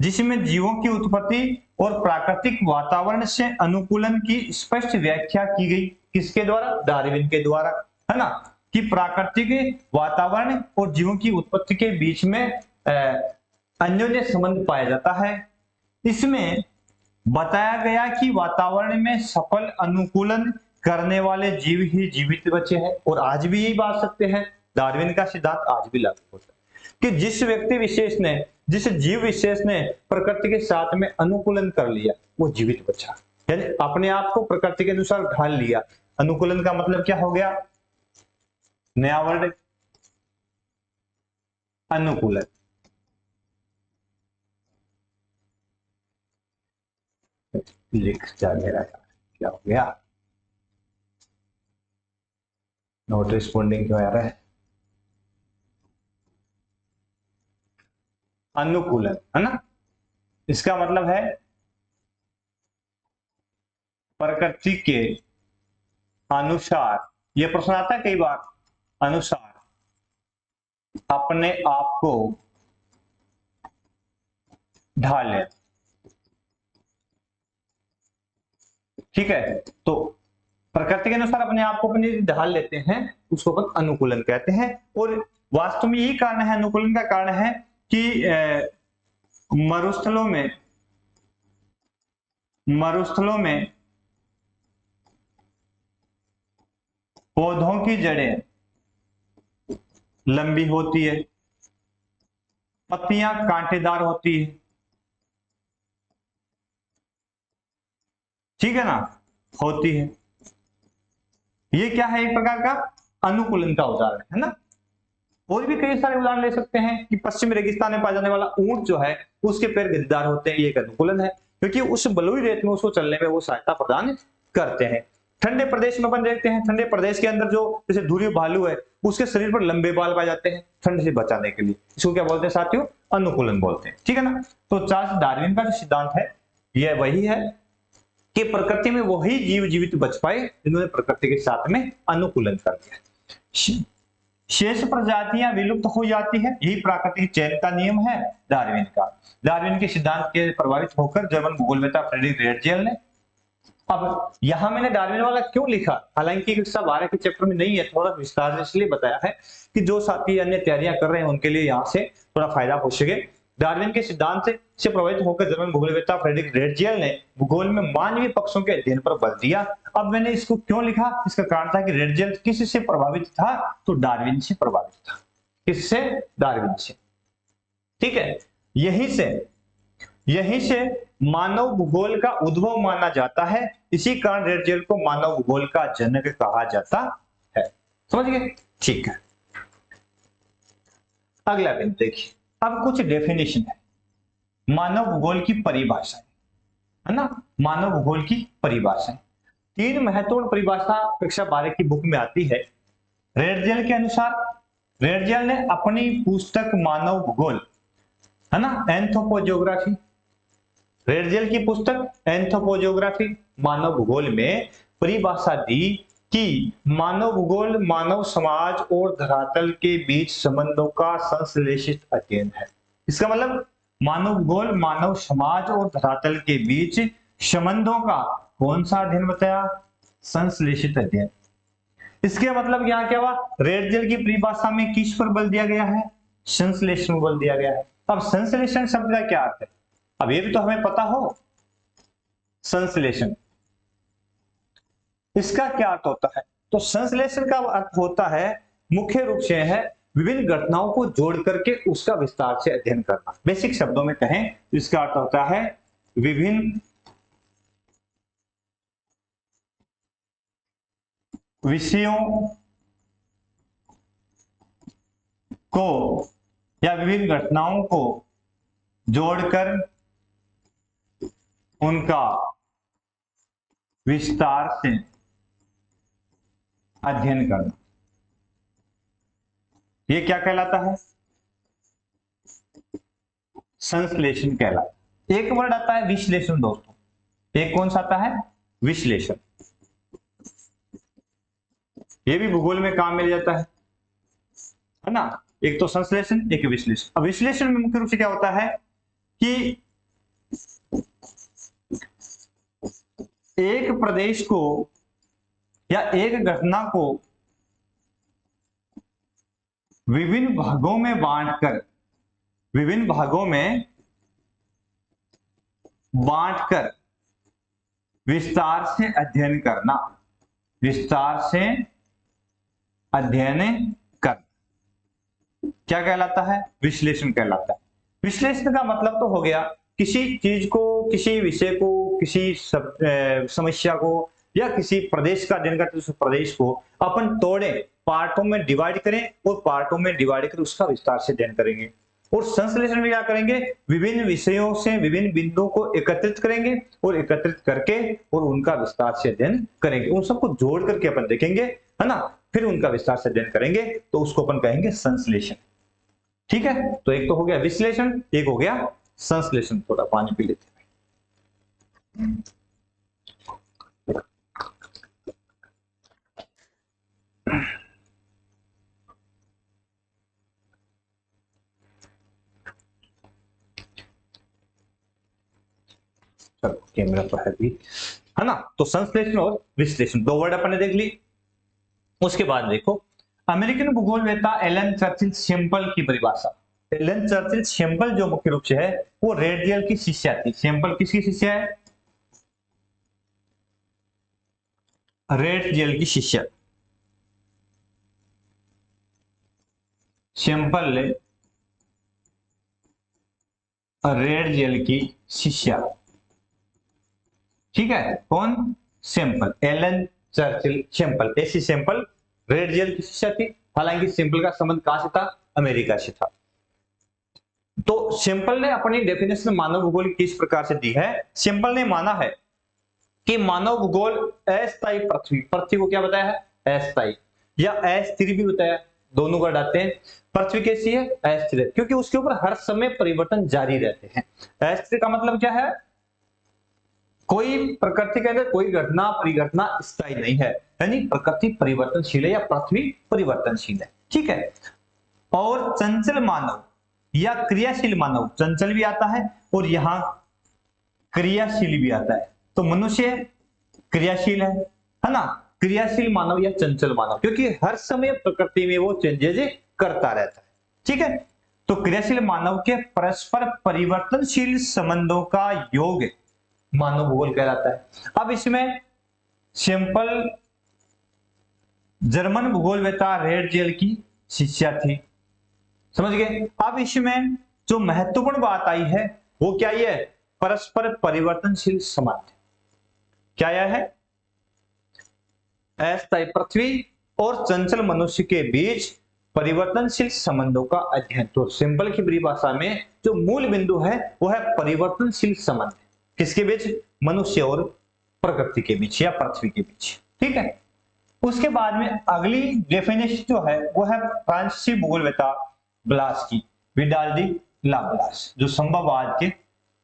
जिसमें जीवों की उत्पत्ति और प्राकृतिक वातावरण से अनुकूलन की स्पष्ट व्याख्या की गई। किसके द्वारा? डार्विन के द्वारा, है ना, कि प्राकृतिक वातावरण और जीवों की उत्पत्ति के बीच में अन्योन्य संबंध पाया जाता है। इसमें बताया गया कि वातावरण में सफल अनुकूलन करने वाले जीव ही जीवित बचे हैं, और आज भी यही बात सत्य है। डार्विन का सिद्धांत आज भी लागू होता है कि जिस व्यक्ति विशेष ने, जिस जीव विशेष ने प्रकृति के साथ में अनुकूलन कर लिया वो जीवित बचा, यानी अपने आप को प्रकृति के अनुसार ढाल लिया। अनुकूलन का मतलब क्या हो गया? नया वर्ड अनुकूलन। लिख जा मेरा, क्या हो गया? नोट रिस्पोंडिंग क्यों आ रहा है? अनुकूलन, है ना, इसका मतलब है प्रकृति के अनुसार, यह प्रश्न आता है कई बार, अनुसार अपने आप को ढालें। ठीक है, तो प्रकृति के अनुसार अपने आप को अपने ढाल लेते हैं, उसको अपन अनुकूलन कहते हैं। और वास्तव में यही कारण है, अनुकूलन का कारण है कि मरुस्थलों में पौधों की जड़ें लंबी होती है, पत्तियां कांटेदार होती है, ठीक है ना, होती है। ये क्या है? एक प्रकार का अनुकूलन का उदाहरण है ना। और भी कई सारे उदाहरण ले सकते हैं कि पश्चिमी रेगिस्तान में पाया जाने वाला ऊंट जो है उसके पैर गद्दार होते हैं, ये एक अनुकूलन है, क्योंकि उस बलुई रेत में उसको चलने में वो सहायता प्रदान करते हैं। ठंडे प्रदेश में अपन देखते हैं, ठंडे प्रदेश के अंदर जो जैसे धुरी भालू है उसके शरीर पर लंबे बाल पाए जाते हैं ठंड से बचाने के लिए, इसको क्या बोलते हैं साथियों? अनुकूलन बोलते हैं, ठीक है ना। तो चार्ल्स डार्विन का जो सिद्धांत है यह वही है कि प्रकृति में वही जीव जीवित बच पाए जिन्होंने प्रकृति के साथ में अनुकूलन कर दिया। शेष प्रजातियां विलुप्त हो जाती है, यही प्राकृतिक चयन का नियम है डार्विन का। डार्विन के सिद्धांत के प्रभावित होकर जर्मन भूगोलवेत्ता फ्रेडरिक रेडजेल ने, अब यहां मैंने डार्विन वाला क्यों लिखा, हालांकि कक्षा 12 के चैप्टर में नहीं है, थोड़ा विस्तार से इसलिए बताया है कि जो साथी अन्य तैयारियां कर रहे हैं उनके लिए यहां से थोड़ा फायदा हो सके। डार्विन के सिद्धांत से प्रभावित होकर जर्मन भूगोलवेत्ता फ्रेडरिक रेडजेल ने भूगोल में मानवीय पक्षों के अध्ययन पर बल दिया। अब मैंने इसको क्यों लिखा? इसका कारण था कि रेडजेल किससे प्रभावित था? तो डार्विन से प्रभावित था। किससे? डार्विन से, ठीक है। यहीं से मानव भूगोल का उद्भव माना जाता है, इसी कारण रेडजेल को मानव भूगोल का जनक कहा जाता है। समझ गए? ठीक है, अगला बिंदु देखिए। अब कुछ डेफिनेशन है मानव भूगोल की परिभाषा, है ना, मानव भूगोल की परिभाषा। 3 महत्वपूर्ण परिभाषा कक्षा 12 की बुक में आती है। रेडजेल के अनुसार, रेडजेल ने अपनी पुस्तक मानव भूगोल, है ना, एंथ्रोपोजियोग्राफी, रेडजेल की पुस्तक एंथ्रोपोजियोग्राफी मानव भूगोल में परिभाषा दी कि मानव भूगोल मानव समाज और धरातल के बीच संबंधों का संश्लेषित अध्ययन है। इसका मतलब मानव भूगोल मानव समाज और धरातल के बीच संबंधों का कौन सा अध्ययन बताया? संश्लेषित अध्ययन। इसके मतलब यहां क्या हुआ? रेडजेल की परिभाषा में किस पर बल दिया गया है? संश्लेषण बल दिया गया है। अब संश्लेषण शब्द का क्या अर्थ है? अब ये भी तो हमें पता हो। संश्लेषण इसका क्या अर्थ होता है? तो संश्लेषण का अर्थ होता है, मुख्य रूप से है विभिन्न घटनाओं को जोड़ करके उसका विस्तार से अध्ययन करना। बेसिक शब्दों में कहें तो इसका अर्थ होता है विभिन्न विषयों को या विभिन्न घटनाओं को जोड़कर उनका विस्तार से अध्ययन करना। ये क्या कहलाता है? संश्लेषण कहलाता है। एक वर्ड आता है विश्लेषण दोस्तों, एक कौन सा आता है? विश्लेषण। ये भी भूगोल में काम मिल जाता है ना। एक तो संश्लेषण, एक विश्लेषण। अब विश्लेषण में मुख्य रूप से क्या होता है कि एक प्रदेश को या एक घटना को विभिन्न भागों में बांटकर विस्तार से अध्ययन करना, विस्तार से अध्ययन कर क्या कहलाता है? विश्लेषण कहलाता है। विश्लेषण का मतलब तो हो गया किसी चीज को, किसी विषय को, किसी समस्या को या किसी प्रदेश का अध्ययन करते, उस प्रदेश को अपन तोड़े, पार्टों में डिवाइड करें और पार्टों में डिवाइड कर उसका विस्तार से अध्ययन करेंगे। और संश्लेषण में क्या करेंगे? विभिन्न विषयों से विभिन्न बिंदुओं को एकत्रित करेंगे और एकत्रित करके और उनका विस्तार से अध्ययन करेंगे। उन सबको जोड़ करके अपन देखेंगे, है ना, फिर उनका विस्तार से अध्ययन करेंगे, तो उसको अपन कहेंगे संश्लेषण। ठीक है, तो एक तो हो गया विश्लेषण, एक हो गया संश्लेषण। थोड़ा पानी पी लेते हैं। चलो कैमरा तो है भी, है ना। तो संश्लेषण और विश्लेषण दो वर्ड अपन ने देख ली। उसके बाद देखो अमेरिकन भूगोलवेत्ता एलन चर्चिल सैंपल की परिभाषा। एलन चर्चिल सैंपल जो मुख्य रूप से है वो रेडियल की शिष्या थी। सैंपल किसकी शिष्या है? रेडियल की शिष्या। सैंपल रेडियल की शिष्या। ठीक है, कौन? सैंपल, एलन चर्चिल सैंपल। ऐसी सैंपल रेडियल की शिष्या थी। हालांकि सैंपल का संबंध कहां से था? अमेरिका से था। तो सैंपल ने अपनी डेफिनेशन मानव भूगोल किस प्रकार से दी है? सैंपल ने माना है कि मानव भूगोल अस्थायी पृथ्वी को क्या बताया है? अस्थायी, या अस्थिर भी बताया, दोनों वर्ड आते हैं। पृथ्वी कैसी है? अस्थिर, क्योंकि उसके ऊपर हर समय परिवर्तन जारी रहते हैं। अस्थिर का मतलब क्या है? कोई प्रकृति के अंदर कोई घटना परिघटना स्थायी नहीं है, यानी प्रकृति परिवर्तनशील है या पृथ्वी परिवर्तनशील है। ठीक है। और चंचल मानव या क्रियाशील मानव, चंचल भी आता है और यहां क्रियाशील भी आता है। तो मनुष्य क्रियाशील है ना, क्रियाशील मानव या चंचल मानव, क्योंकि हर समय प्रकृति में वो चेंजेज करता रहता है। ठीक है, तो क्रियाशील मानव के परस्पर परिवर्तनशील संबंधों का योग मानव भूगोल कहलाता है। अब इसमें सैंपल जर्मन भूगोलवेत्ता रेडजेल की शिष्या थी, समझ गए। अब इसमें जो महत्वपूर्ण बात आई है वो क्या है? परस्पर परिवर्तनशील संबंध। क्या है? अस्थायी पृथ्वी और चंचल मनुष्य के बीच परिवर्तनशील संबंधों का अध्ययन। तो सिंपल की परिभाषा में जो मूल बिंदु है वो है परिवर्तनशील संबंध। किसके बीच? मनुष्य और प्रकृति के बीच या पृथ्वी के बीच। ठीक है। उसके बाद में अगली डेफिनेशन जो है वो है फ्रांसीसी भूगोलवेत्ता ब्लास की, विडाल डी लाप्लास, जो संभववाद के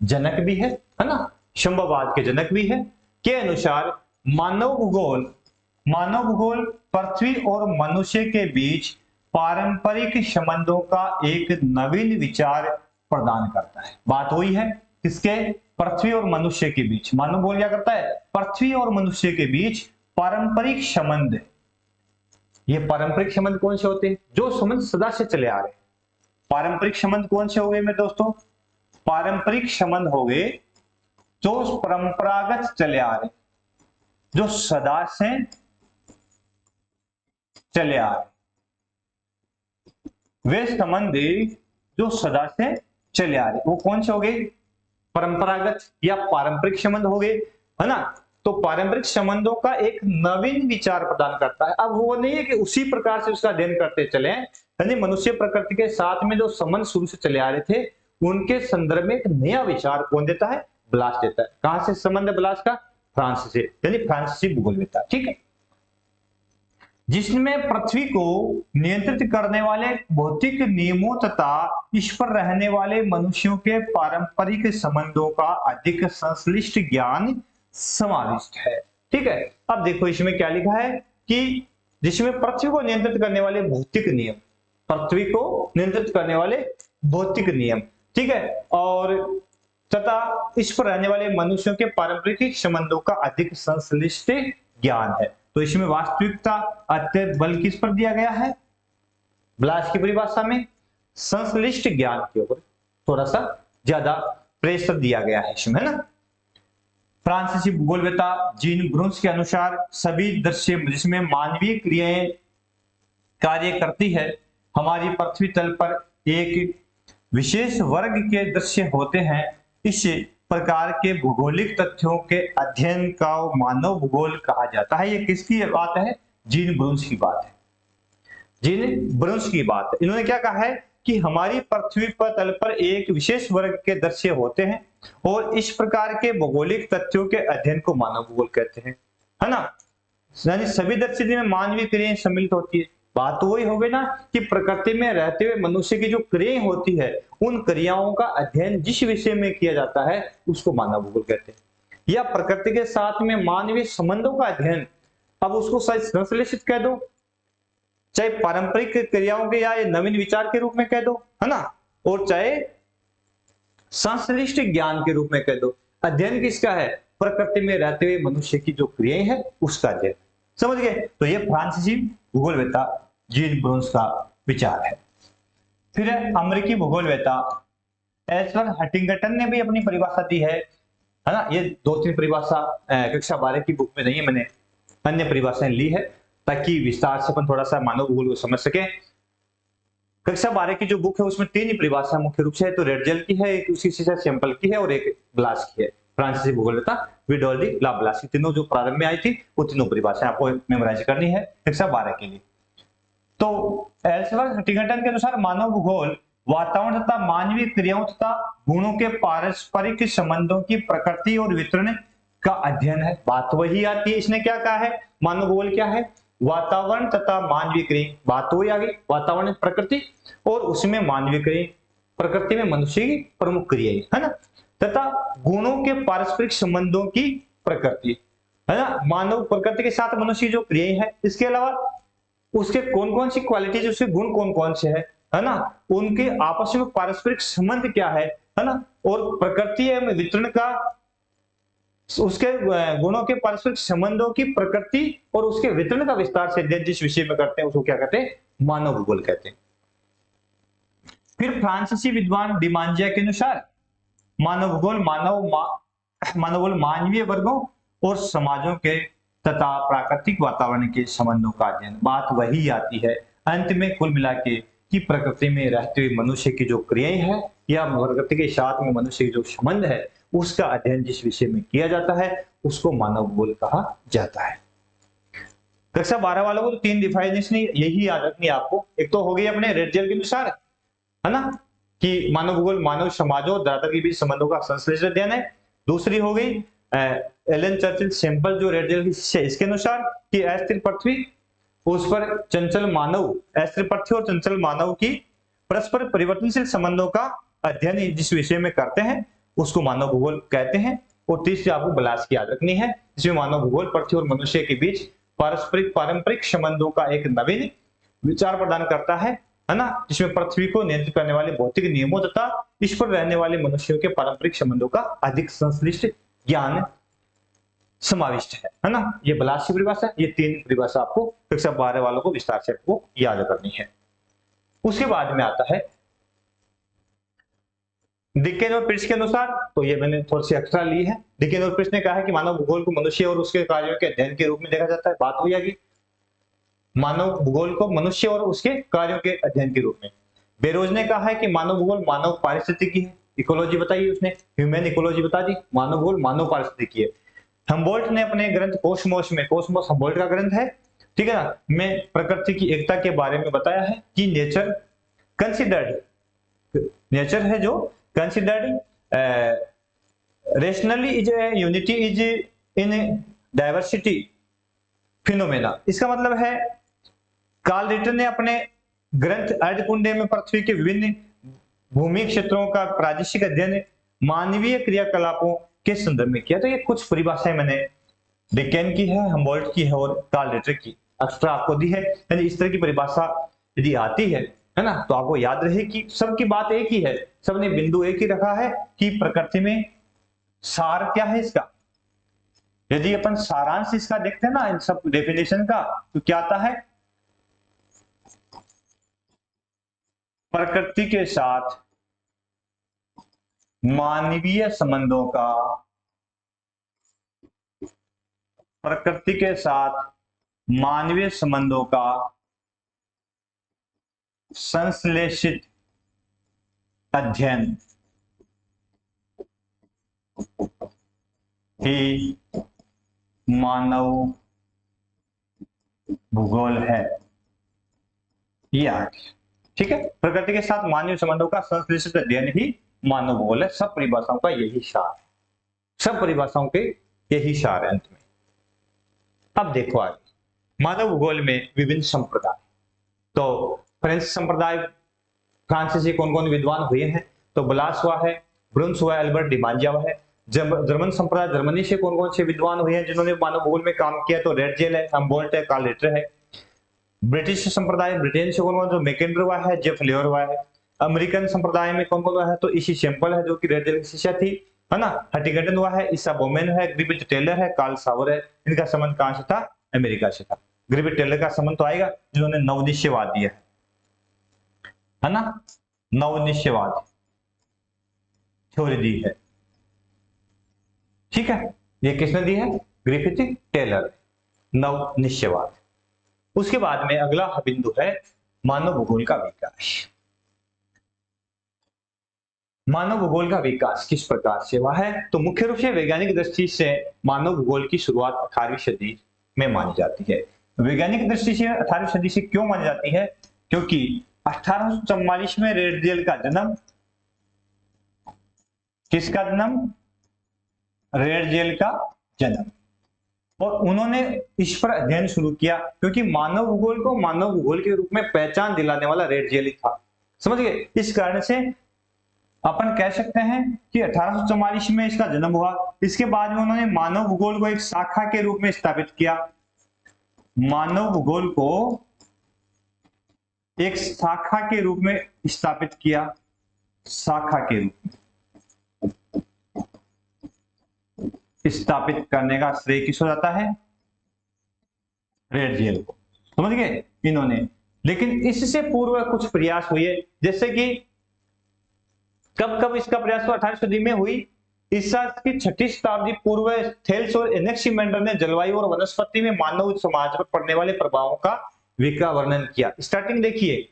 जनक भी है ना, संभववाद के जनक भी है। के अनुसार मानव भूगोल पृथ्वी और मनुष्य के बीच पारंपरिक संबंधों का एक नवीन विचार प्रदान करता है। बात वही है किसके? पृथ्वी और मनुष्य के बीच। मानव भूगोल क्या करता है? पृथ्वी और मनुष्य के बीच पारंपरिक संबंध। ये पारंपरिक संबंध कौन से होते हैं? जो संबंध सदा से चले आ रहे हैं। पारंपरिक संबंध कौन से हो गए मेरे दोस्तों? पारंपरिक संबंध हो गए जो परंपरागत चले आ रहे, जो सदा से चले आ रहे, वे संबंध जो सदा से चले आ रहे, वो कौन से हो गए? परंपरागत या पारंपरिक संबंध हो गए, है ना। तो पारंपरिक संबंधों का एक नवीन विचार प्रदान करता है। अब वो नहीं है कि उसी प्रकार से उसका अध्ययन करते चले, यानी मनुष्य प्रकृति के साथ में जो संबंध शुरू से चले आ रहे थे उनके संदर्भ में एक नया विचार कौन देता है? ब्लास देता है। कहां से संबंध है ब्लास का? फ्रांस से, यानी फ्रांसीसी भूगोलवेत्ता, ठीक है, जिसमें पृथ्वी को नियंत्रित करने वाले भौतिक नियमों तथा इस पर रहने वाले मनुष्यों के पारंपरिक संबंधों का अधिक संश्लिष्ट ज्ञान समाविष्ट है। ठीक है, अब देखो इसमें क्या लिखा है कि जिसमें पृथ्वी को नियंत्रित करने वाले भौतिक नियम, पृथ्वी को नियंत्रित करने वाले भौतिक नियम, ठीक है, और तथा इस पर रहने वाले मनुष्यों के पारंपरिक संबंधों का अधिक संश्लिष्ट ज्ञान है। तो इसमें वास्तविकता अत्यंत बल किस पर दिया गया है? ब्लास की परिभाषा में संश्लिष्ट ज्ञान के ऊपर थोड़ा सा ज्यादा प्रेशर दिया गया है इसमें, है ना। फ्रांसीसी भूगोलवेत्ता जीन ब्रून्स के अनुसार सभी दृश्य जिसमें मानवीय क्रियाएं कार्य करती है, हमारी पृथ्वी तल पर एक विशेष वर्ग के दृश्य होते हैं। इस प्रकार के भौगोलिक तथ्यों के अध्ययन का मानव भूगोल कहा जाता है। ये किसकी बात है? जीन ब्रून्स की बात है, जीन ब्रून्स की बात है। इन्होंने क्या कहा है कि हमारी पृथ्वी पर तल पर एक विशेष वर्ग के दृश्य होते हैं और इस प्रकार के भौगोलिक तथ्यों के अध्ययन को मानव भूगोल कहते हैं, है ना। यानी सभी दृश्य में मानवीय क्रियाएं सम्मिलित होती है। बात तो वही हो गई ना कि प्रकृति में रहते हुए मनुष्य की जो क्रियाएं होती है उन क्रियाओं का अध्ययन जिस विषय में किया जाता है उसको मानव भूगोल कहते हैं। या प्रकृति के साथ में मानवीय संबंधों का अध्ययन, अब उसको संश्लेषित कह दो, चाहे पारंपरिक क्रियाओं के या नवीन विचार के रूप में कह दो, है ना, और चाहे संश्लिष्ट ज्ञान के रूप में कह दो। अध्ययन किसका है? प्रकृति में रहते हुए मनुष्य की जो क्रियाएं है उसका अध्ययन। समझ गए? तो ये फ्रांसीसी भूगोलवेत्ता जीन ब्रून्स का विचार है। फिर अमेरिकी भूगोलवेत्ता एल्सवर्थ हंटिंगटन ने भी अपनी परिभाषा दी है ना। ये 2-3 परिभाषा कक्षा 12 की बुक में नहीं है, मैंने अन्य परिभाषाएं ली है ताकि विस्तार से अपन थोड़ा सा मानव भूगोल को समझ सके। कक्षा 12 की जो बुक है उसमें 3 ही परिभाषा मुख्य रूप से है, तो रेडजेल की है, एक उसी से सैंपल की है और एक ब्लास की है। फ्रांसीसी भूगोलवेत्ता विडोल्डी ला ब्लास, तीनों जो प्रारंभ में आई थी वो तीनों परिभाषाएं आपको मेमोराइज करनी है कक्षा 12 के लिए। तो एल्सवर्थ हंटिंगटन के अनुसार मानव भूगोल वातावरण तथा मानवीय क्रियाओं तथा गुणों के पारस्परिक संबंधों की प्रकृति और वितरण का अध्ययन है। बात वही आती है, इसने क्या कहा है? मानव भूगोल क्या है? वातावरण तथा मानवीय क्रिया, बात वही आ गई, वातावरण प्रकृति और उसमें मानवीय क्रिया, प्रकृति में मनुष्य की प्रमुख क्रियाएं, है ना, तथा गुणों के पारस्परिक संबंधों की प्रकृति, है ना। मानव प्रकृति के साथ मनुष्य की जो क्रियाएं है, इसके अलावा उसके कौन कौन सी क्वालिटीज, उसके गुण कौन कौन से है ना, उनके आपस में पारस्परिक संबंध क्या है ना, और प्रकृति एवं वितरण का, उसके गुणों के पारस्परिक संबंधों की प्रकृति और उसके वितरण का विस्तार से अध्ययन जिस विषय में करते हैं उसको क्या कहते हैं? मानव भूगोल कहते हैं। फिर फ्रांसीसी विद्वान डिमांजिया के अनुसार मानव भूगोल मानवीय वर्गों और समाजों के तथा प्राकृतिक वातावरण के संबंधों का अध्ययन। बात वही आती है अंत में कुल मिला के कि प्रकृति में रहते हुए मनुष्य की जो क्रियाएं हैं या प्रकृति के साथ में मनुष्य की जो संबंध है उसका अध्ययन जिस विषय में किया जाता है उसको मानव भूगोल कहा जाता है। कक्षा 12 वालों को तो 3 डिफाइनेशन यही याद रखनी है आपको। एक तो हो गई अपने रेडजेल के अनुसार, है ना, कि मानव भूगोल मानव समाजों और धरातल के बीच संबंधों का संश्लेषित अध्ययन है। दूसरी हो गई एलन चर्चिल सैंपल जो रेडजेल की शिष्य, इसके अनुसार कि अस्थिर पृथ्वी उस पर चंचल मानव, अस्थिर पृथ्वी और चंचल मानव की परस्पर परिवर्तनशील संबंधों का अध्ययन जिस विषय में करते हैं उसको मानव भूगोल कहते हैं। और तीसरी आपको ब्लास की याद रखनी है, जिसमें मानव भूगोल पृथ्वी और मनुष्य के बीच पारंपरिक संबंधों का एक नवीन विचार प्रदान करता है ना, जिसमें पृथ्वी को नियंत्रित करने वाले भौतिक नियमों तथा इस पर रहने वाले मनुष्यों के पारंपरिक संबंधों का अधिक संश्लिष्ट ज्ञान समाविष्ट है ना। ये ब्लास की परिभाषा, ये 3 परिभाषा आपको कक्षा 12 वालों को विस्तार से आपको याद करनी है। उसके बाद में आता है डिकेन और पिर्च के अनुसार, तो ये मैंने थोड़ी सी एक्स्ट्रा ली है। डिकेन और पिर्च ने कहा है कि मानव भूगोल को मनुष्य और उसके कार्यों के अध्ययन के रूप में देखा जाता है। बात हुई आगे मानव भूगोल को मनुष्य और उसके कार्यों के अध्ययन के रूप में। बेरोज ने कहा है कि मानव भूगोल मानव पारिस्थितिकी है, इकोलॉजी बताई उसने, ह्यूमन इकोलॉजी बता दी, मानव भूगोल मानव पारिस्थितिकी है। हम्बोल्ट ने अपने ग्रंथ कोसमोस में, कोसमोस हम्बोल्ट का ग्रंथ है, ठीक है ना, में प्रकृति की एकता के बारे में बताया है कि नेचर है जो considered rationally is a unity is in diversity phenomena. इसका मतलब है कार्ल रिटर ने अपने ग्रंथ अर्धकुंडे में पृथ्वी के विभिन्न भूमि क्षेत्रों का प्रादेशिक अध्ययन मानवीय क्रियाकलापों के संदर्भ में किया। तो ये कुछ परिभाषाएं मैंने डेकेन की है, हम्बोल्ट की है और कार्ल रिटर की एक्स्ट्रा आपको दी है। यानी इस तरह की परिभाषा यदि आती है ना, तो आपको याद रहे कि सबकी बात एक ही है, सबने बिंदु एक ही रखा है कि प्रकृति में सार क्या है इसका। यदि अपन सारांश इसका देखते हैं ना, इन सब डेफिनेशन का, तो क्या आता है, प्रकृति के साथ मानवीय संबंधों का, प्रकृति के साथ मानवीय संबंधों का संश्लेषित अध्ययन ही मानव भूगोल है। यह ठीक है, प्रकृति के साथ मानवीय संबंधों का संश्लेषित अध्ययन ही मानव भूगोल है। सब परिभाषाओं का यही सार, सब परिभाषाओं के यही सार है अंत में। अब देखो आगे, मानव भूगोल में विभिन्न संप्रदाय। तो फ्रेंच संप्रदाय, फ्रांसीसी कौन कौन विद्वान हुए हैं, तो ब्लास हुआ है, ब्रुन्स हुआ है, अल्बर्ट डिमांजिया हुआ है। जर्मन संप्रदाय, जर्मनी से कौन कौन से विद्वान हुए हैं जिन्होंने मानव भूगोल में काम किया, तो रेडजेल है, हम्बोल्ट है, कार्ल रिटर है। ब्रिटिश संप्रदाय, ब्रिटेन से कौन कौन, जो मैकेंडर हुआ है, जेफ लियोर हुआ है। अमेरिकन संप्रदाय में कौन कौन हुआ है, तो इसी सैंपल है जो कि रेडजेल की शिष्या थी, है ना, हटिगटन हुआ है, ईसा बोमेन है, ग्रिफिथ टेलर है, कार्ल सावर है। इनका संबंध कहां से था, अमेरिका से था। ग्रिफिथ टेलर का संबंध तो आएगा जिन्होंने नवनिश्चयवाद दिया है ना, नवनिश्चयवाद थ्योरी दी है, ठीक है, ये किसने दी है, ग्रिफिथ टेलर, नवनिश्चयवाद। उसके बाद में अगला बिंदु है मानव भूगोल का विकास। मानव भूगोल का विकास किस प्रकार से हुआ है, तो मुख्य रूप से वैज्ञानिक दृष्टि से मानव भूगोल की शुरुआत 18वीं सदी में मानी जाती है। वैज्ञानिक दृष्टि से 18वीं सदी से क्यों मानी जाती है, क्योंकि 1844 में रेडजेल का जन्म, किसका जन्म, रेडजेल का जन्म, और उन्होंने इस पर अध्ययन शुरू किया क्योंकि मानव भूगोल को मानव भूगोल के रूप में पहचान दिलाने वाला रेडजेल ही था, समझ गए। इस कारण से अपन कह सकते हैं कि 1844 में इसका जन्म हुआ। इसके बाद में उन्होंने मानव भूगोल को एक शाखा के रूप में स्थापित किया, मानव भूगोल को एक शाखा के रूप में स्थापित किया, शाखा के रूप में स्थापित करने का श्रेय किसको जाता है, रेडजेल को, समझ गए इन्होंने। लेकिन इससे पूर्व कुछ प्रयास हुए, जैसे कि कब कब इसका प्रयास हुआ, 18वीं सदी में हुई। ईसा की 6ठी शताब्दी पूर्व थेल्स और एनेक्सिमेंडर ने जलवायु और वनस्पति में मानव समाज पर पड़ने वाले प्रभावों का विका वर्णन किया। स्टार्टिंग देखिए,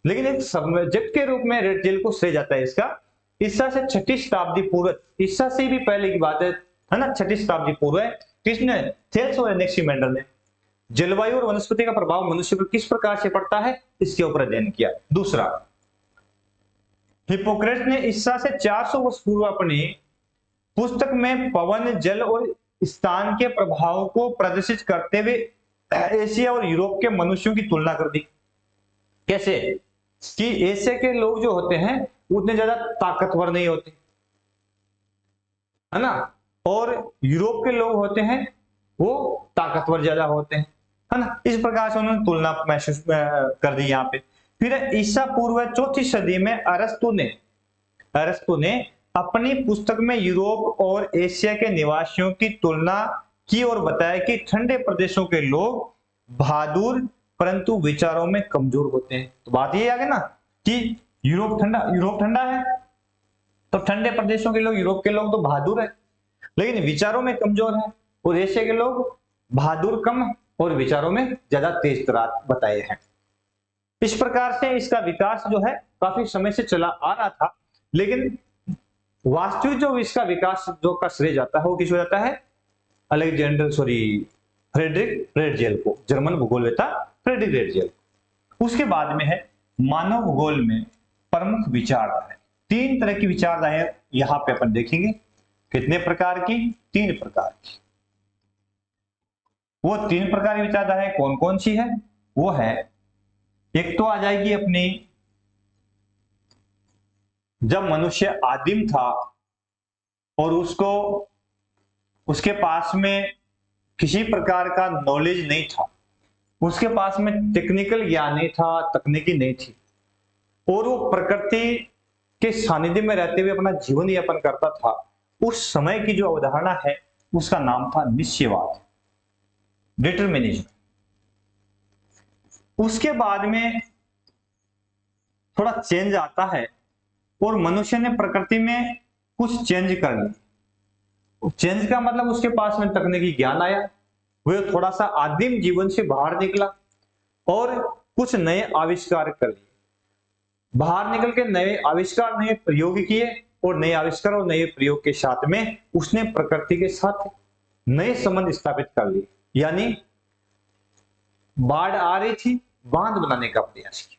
लेकिन एक सब्जेक्ट के रूप में रेडजेल को श्रेय जाता है इसका। ईसा से 6ठी शताब्दी पूर्व, ईसा से भी पहले की बात है ना, 6ठी शताब्दी पूर्व है, किसने, थेल्स और एनेक्सिमेंडर ने जलवायु और वनस्पति का प्रभाव मनुष्य पर किस प्रकार से पड़ता है इसके ऊपर अध्ययन किया। दूसरा, हिप्पोक्रेट्स ने ईसा से 400 वर्ष पूर्व अपनी पुस्तक में पवन, जल और स्थान के प्रभाव को प्रदर्शित करते हुए एशिया और यूरोप के मनुष्यों की तुलना कर दी। कैसे कि एशिया के लोग जो होते हैं उतने ज्यादा ताकतवर नहीं होते, है ना, और यूरोप के लोग होते हैं वो ताकतवर ज्यादा होते हैं, है ना। इस प्रकार से उन्होंने तुलना महसूस कर दी यहाँ पे। फिर ईसा पूर्व 4ठी सदी में अरस्तु ने अपनी पुस्तक में यूरोप और एशिया के निवासियों की तुलना की और बताया कि ठंडे प्रदेशों के लोग बहादुर परंतु विचारों में कमजोर होते हैं। तो बात ये आ गई ना कि यूरोप ठंडा है, तो ठंडे प्रदेशों के लोग, यूरोप के लोग तो बहादुर है लेकिन विचारों में कमजोर है, और एशिया के लोग बहादुर कम है और विचारों में ज्यादा तेज तरार बताए हैं। इस प्रकार से इसका विकास जो है काफी समय से चला आ रहा था, लेकिन वास्तविक जो इसका विकास जो का श्रेय जाता है वो किस हो जाता है, फ्रेडरिक रेटजेल को, जर्मन भूगोलवेत्ता फ्रेडरिक रेटजेल। उसके बाद में है मानव भूगोल में प्रमुख विचारधाराएं। 3 तरह की विचारधाराएं यहां पे अपन देखेंगे। कितने प्रकार की? 3 प्रकार की। वो 3 प्रकार की विचारधाराएं कौन कौन सी है? वो है, एक तो आ जाएगी अपनी, जब मनुष्य आदिम था और उसके पास में किसी प्रकार का नॉलेज नहीं था, उसके पास में टेक्निकल ज्ञान नहीं था, तकनीकी नहीं थी, और वो प्रकृति के सानिध्य में रहते हुए अपना जीवन यापन करता था। उस समय की जो अवधारणा है उसका नाम था निश्चयवाद, डिटरमिनिज्म। उसके बाद में थोड़ा चेंज आता है और मनुष्य ने प्रकृति में कुछ चेंज कर लिया। चेंज का मतलब उसके पास में तकनीकी ज्ञान आया, वह थोड़ा सा आदिम जीवन से बाहर निकला और कुछ नए आविष्कार कर लिए। बाहर निकल के नए आविष्कार, नए प्रयोग किए, और नए आविष्कार और नए प्रयोग के साथ में उसने प्रकृति के साथ नए संबंध स्थापित कर लिए। यानी बाढ़ आ रही थी, बांध बनाने का प्रयास किया।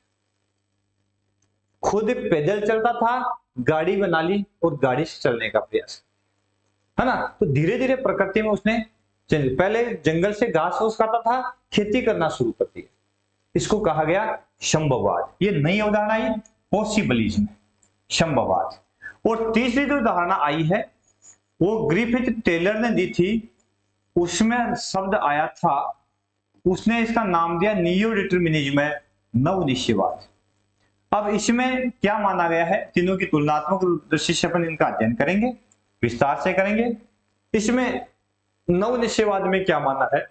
खुद पैदल चलता था, गाड़ी बना ली और गाड़ी से चलने का प्रयास, है ना। तो धीरे धीरे प्रकृति में उसने पहले जंगल से घास फूस खाता था, खेती करना शुरू कर दिया। इसको कहा गया शंभवाद। ये नई अवधारणा आई, पॉसिबलिज्म, शंभवाद। और तीसरी जो धारणा आई है वो ग्रिफिथ टेलर ने दी थी। उसमें शब्द आया था, उसने इसका नाम दिया नियो डिटरमिनिज्म, नव निश्चयवाद। अब इसमें क्या माना गया है, तीनों की तुलनात्मक दृष्टि से अपन इनका अध्ययन करेंगे, विस्तार से करेंगे। इसमें नव निश्चयवाद में क्या माना है?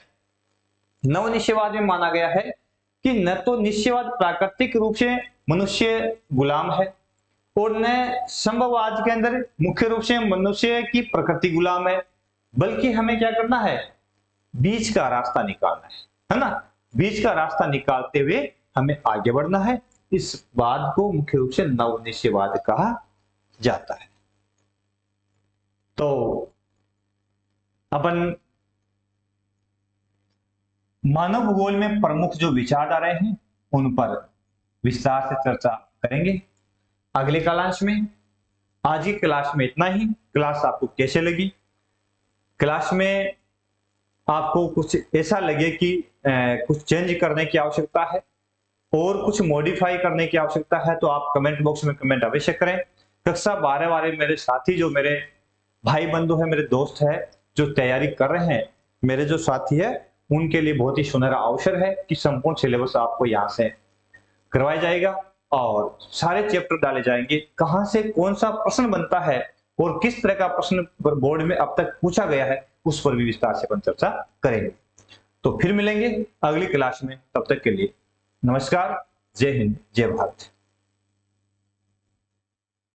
नव निश्चयवाद में माना गया है कि न तो निश्चयवाद प्राकृतिक रूप से मनुष्य गुलाम है, और न संभववाद के अंदर मुख्य रूप से मनुष्य की प्रकृति गुलाम है, बल्कि हमें क्या करना है, बीच का रास्ता निकालना है ना। बीच का रास्ता निकालते हुए हमें आगे बढ़ना है। इस बात को मुख्य रूप से नव निश्चयवाद कहा जाता है। तो अपन मानव भूगोल में प्रमुख जो विचारधाराएं हैं उन पर विस्तार से चर्चा करेंगे अगले क्लास में। आज की क्लास में इतना ही। क्लास आपको कैसे लगी? क्लास में आपको कुछ ऐसा लगे कि कुछ चेंज करने की आवश्यकता है और कुछ मॉडिफाई करने की आवश्यकता है, तो आप कमेंट बॉक्स में कमेंट अवश्य करें। कक्षा 12 वाले मेरे साथी, जो मेरे भाई बंधु है, मेरे दोस्त है, जो तैयारी कर रहे हैं, मेरे जो साथी है, उनके लिए बहुत ही सुनहरा अवसर है कि संपूर्ण सिलेबस आपको यहाँ से करवाया जाएगा और सारे चैप्टर डाले जाएंगे। कहाँ से कौन सा प्रश्न बनता है और किस तरह का प्रश्न बोर्ड में अब तक पूछा गया है, उस पर भी विस्तार से अपन चर्चा करेंगे। तो फिर मिलेंगे अगली क्लास में। तब तक के लिए नमस्कार, जय हिंद, जय भारत।